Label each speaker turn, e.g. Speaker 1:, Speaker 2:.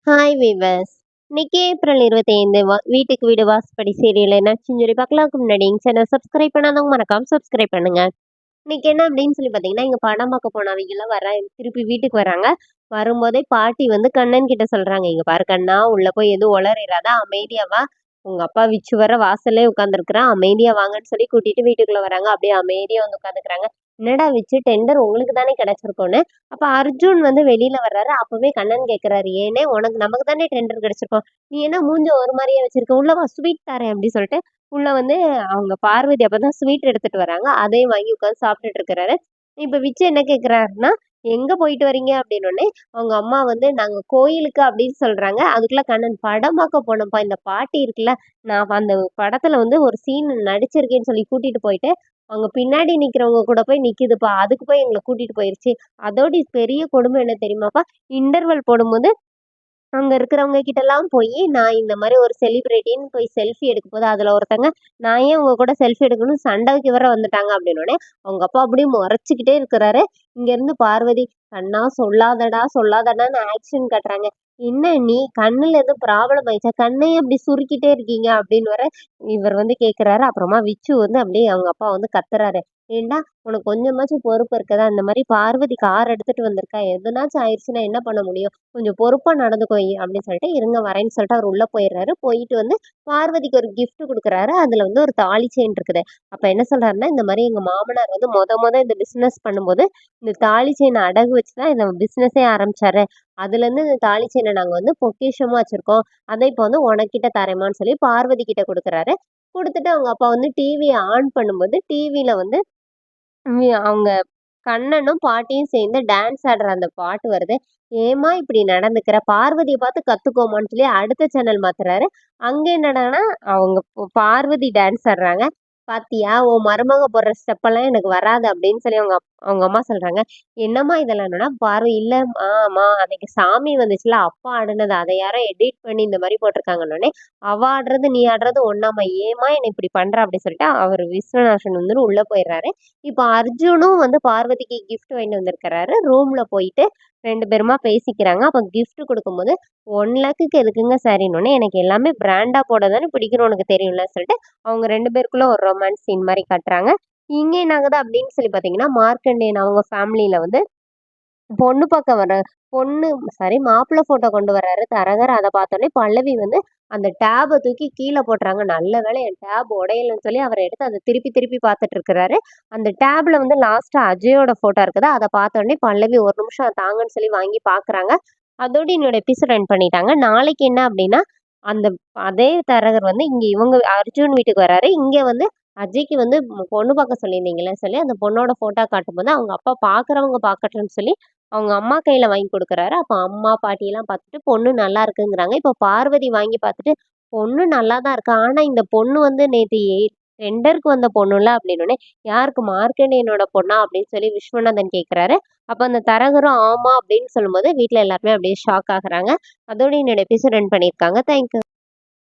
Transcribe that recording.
Speaker 1: Hi viewers. இன்னைக்கு April 25 வீட்டுக்கு வீடு வாசப்படி சீரியல் என்னாச்சுன்னு சொல்லி பார்க்கலாம்க்கு முன்னாடி எங்க சேனல் சப்ஸ்கிரைப் பண்ணாதவங்க மறக்காம சப்ஸ்கிரைப் பண்ணுங்க. இன்னைக்கு என்ன அப்படின்னு சொல்லி பார்த்தீங்கன்னா, இங்க படம் பார்க்க போனவங்கலாம் திருப்பி வீட்டுக்கு வராங்க. வரும்போதே பாட்டி வந்து கண்ணன் கிட்ட சொல்றாங்க, "இங்க பாரு கண்ணா, உள்ள போய் எதுவும் உளறிறாத, அமைதியா வா. உங்க அப்பா விச்சு வர வாசல்லே உட்காந்துருக்குறான். அமைதியா வாங்கன்னு" சொல்லி கூட்டிட்டு வீட்டுக்குள்ள வராங்க. அப்படியே அமைதியா வந்து உட்காந்துக்கிறாங்க. என்னடா விச்சு, டெண்டர் உங்களுக்கு தானே கிடைச்சிருக்கும்னு. அப்ப அர்ஜுன் வந்து வெளியில வர்றாரு. அப்பவே கண்ணன் கேட்கிறாரு, "ஏனே உனக்கு நமக்கு தானே டெண்டர் கிடைச்சிருக்கும். நீ என்ன மூஞ்ச ஒரு மாரியே வச்சிருக்க? உள்ள வா, ஸ்வீட் தரேன்" அப்படி சொல்லிட்டு உள்ள வந்து அவங்க பார்வதி அப்பதான் ஸ்வீட் எடுத்துட்டு வராங்க. அதையும் வாங்கி உட்காந்து சாப்பிட்டுட்டு இருக்கிறாரு. இப்ப விச்சு என்ன கேட்கிறாருன்னா, "எங்க போயிட்டு வரீங்க?" அப்படின்னோனே, அவங்க அம்மா வந்து, "நாங்க கோயிலுக்கு" அப்படின்னு சொல்றாங்க. அதுக்குள்ள கண்ணன், "படம் பார்க்க போனோம்ப்பா. இந்த பாட்டி இருக்குல்ல, நான் அந்த படத்துல வந்து ஒரு சீன் நடிச்சிருக்கேன்னு" சொல்லி கூட்டிட்டு போயிட்டு, அவங்க பின்னாடி நிக்கிறவங்க கூட போய் நிக்குதுப்பா. அதுக்கு போய் எங்கள கூட்டிட்டு போயிருச்சு. அதோட பெரிய கொடுமை என்ன தெரியுமாப்பா? இன்டர்வல் போடும்போது அங்க இருக்கிறவங்க கிட்டலாம் போயி, நான் இந்த மாரி ஒரு செலிபிரிட்டின்னு போய் செல்ஃபி எடுக்கும்போது, அதுல ஒருத்தங்க, "நான் ஏன் உங்க கூட செல்ஃபி எடுக்கணும்? சண்டைக்கு வேற வந்துட்டாங்க" அப்படின்னோனே, அவங்க அப்பா அப்படியே மொறச்சுக்கிட்டே இருக்கிறாரு. இங்கேருந்து பார்வதி, "கண்ணா சொல்லாதடா, சொல்லாதடான்னு" ஆக்ஷன் காட்டுறாங்க. "என்ன நீ கண்ணுல எதுவும் ப்ராப்ளம் ஆயிடுச்சா? கண்ணையே இப்படி சுருக்கிட்டே இருக்கீங்க" அப்படின்னு வேற இவர் வந்து கேட்கிறாரு. அப்புறமா விச்சு வந்து அப்படியே அவங்க அப்பா வந்து கத்துறாரு. "ஏன்டா உனக்கு கொஞ்சமாச்சும் பொறுப்பு இருக்குதா? இந்த மாரி பார்வதி கார் எடுத்துட்டு வந்திருக்கா. எதுனாச்சும் ஆயிடுச்சுன்னா என்ன பண்ண முடியும்? கொஞ்சம் பொறுப்பா நடந்துக்கோ" அப்படின்னு சொல்லிட்டு, "இருங்க வரேன்னு" சொல்லிட்டு அவர் உள்ள போயிடுறாரு. போயிட்டு வந்து பார்வதிக்கு ஒரு கிஃப்ட் குடுக்குறாரு. அதுல வந்து ஒரு தாலி செயின் இருக்குது. அப்ப என்ன சொல்றாருன்னா, இந்த மாரி எங்க மாமனார் வந்து மொத இந்த பிசினஸ் பண்ணும்போது, இந்த தாலி செயின அடகு வச்சு தான் இந்த பிசினஸே ஆரம்பிச்சாரு. அதுலேருந்து இந்த தாலி செயின நாங்க வந்து பொக்கிஷமா வச்சிருக்கோம். அத இப்ப வந்து உனக்கிட்ட தரேம்மான்னு சொல்லி பார்வதி கிட்ட குடுக்குறாரு. குடுத்துட்டு அவங்க அப்பா வந்து டிவிய ஆன் பண்ணும்போது, டிவில வந்து அவங்க கண்ணனும் பாட்டியும் சேர்ந்து டான்ஸ் ஆடுற அந்த பாட்டு வருது. "ஏம்மா இப்படி நடந்துக்கிற? பார்வதிய பார்த்து கத்துக்கோமான்னு" சொல்லி அடுத்த சேனல் மாத்துறாரு. அங்க என்னடான்னா, அவங்க பார்வதி டான்ஸ் ஆடுறாங்க. "பாத்தியா, உன் மருமக போடுற ஸ்டெப்பெல்லாம் எனக்கு வராது" அப்படின்னு சொல்லி அவங்க அம்மா சொல்றாங்க. "என்னம்மா இதெல்லாம்னா?" பார்வதி, "இல்ல ஆமா, அன்னைக்கு சாமி வந்துச்சுல்ல, அப்பா ஆடுனது. அத யாரோ எடிட் பண்ணி இந்த மாரி போட்டுருக்காங்கன்னோனே, அவ ஆடுறது, நீ ஆடுறது ஒண்ணாம்மா. ஏம்மா என்ன இப்படி பண்ற?" அப்படி சொல்லிட்டு அவரு விஸ்வநாதன் வந்து உள்ள போயிடுறாரு. இப்ப அர்ஜுனும் வந்து பார்வதிக்கு கிஃப்ட் வாங்கிட்டு வந்திருக்கிறாரு. ரூம்ல போயிட்டு 2 பேருமா பேசிக்கிறாங்க. அப்ப கிஃப்ட் குடுக்கும்போது, 1,00,000க்கு எதுக்குங்க சாரின்னோனே, "எனக்கு எல்லாமே பிராண்டா போட தானே பிடிக்கும்னு உனக்கு தெரியும்ல" சொல்லிட்டு, அவங்க 2 பேருக்குள்ள ஒரு ரொமான்ஸ் சீன் மாரி காட்டுறாங்க. இங்க என்ன ஆகுது அப்படின்னு சொல்லி பார்த்தீங்கன்னா, மார்க்கண்டேயன் அவங்க ஃபேமிலில வந்து பொண்ணு பார்க்க வர பொண்ணு சாரி மாப்பிள்ளை ஃபோட்டோ கொண்டு வர்றாரு தரகர். அத பார்த்தோனே பல்லவி வந்து அந்த டேப தூக்கி கீழ போட்டுறாங்க. நல்ல வேளை என் டேப் உடையலன்னு சொல்லி அவர எடுத்து அத திருப்பி திருப்பி பார்த்துட்டு இருக்கிறாரு. அந்த டேப்ல வந்து லாஸ்ட்டா அஜயோட ஃபோட்டோ இருக்குது. அத பார்த்தோனே பல்லவி ஒரு நிமிஷம் தாங்கன்னு சொல்லி வாங்கி பார்க்குறாங்க. அதோட என்னோட எபிசோட் எண்ட் பண்ணிட்டாங்க. நாளைக்கு என்ன அப்டின்னா, அந்த அதே தரகர் வந்து இங்க இவங்க அர்ஜுன் வீட்டுக்கு வராரு. இங்க வந்து அஜய்க்கு வந்து பொண்ணு பார்க்க சொல்லியிருந்தீங்கல்ல சொல்லி, அந்த பொண்ணோட ஃபோட்டோ காட்டும்போது, அவங்க அப்பா பார்க்குறவங்க பார்க்கட்டும்னு சொல்லி அவங்க அம்மா கையில வாங்கி குடுக்குறாரு. அப்ப அம்மா, பாட்டிலாம் பார்த்துட்டு பொண்ணு நல்லா இருக்குங்கிறாங்க. இப்ப பார்வதி வாங்கி பார்த்துட்டு, பொண்ணு நல்லா தான் இருக்கு. ஆனா இந்த பொண்ணு வந்து நேத்து டெண்டருக்கு வந்த பொண்ணுல்ல அப்படின்னோனே, யாருக்கு மார்க்கண்டேயனோட பொண்ணா? அப்படின்னு சொல்லி விஸ்வநாதன் கேட்கிறாரு. அப்ப அந்த தரகரும் ஆமா அப்படின்னு சொல்லும்போது, வீட்ல எல்லாருமே அப்படியே ஷாக் ஆகுறாங்க. அதோட என்னோட எபிசோட் ரன் பண்ணியிருக்காங்க. Thank you.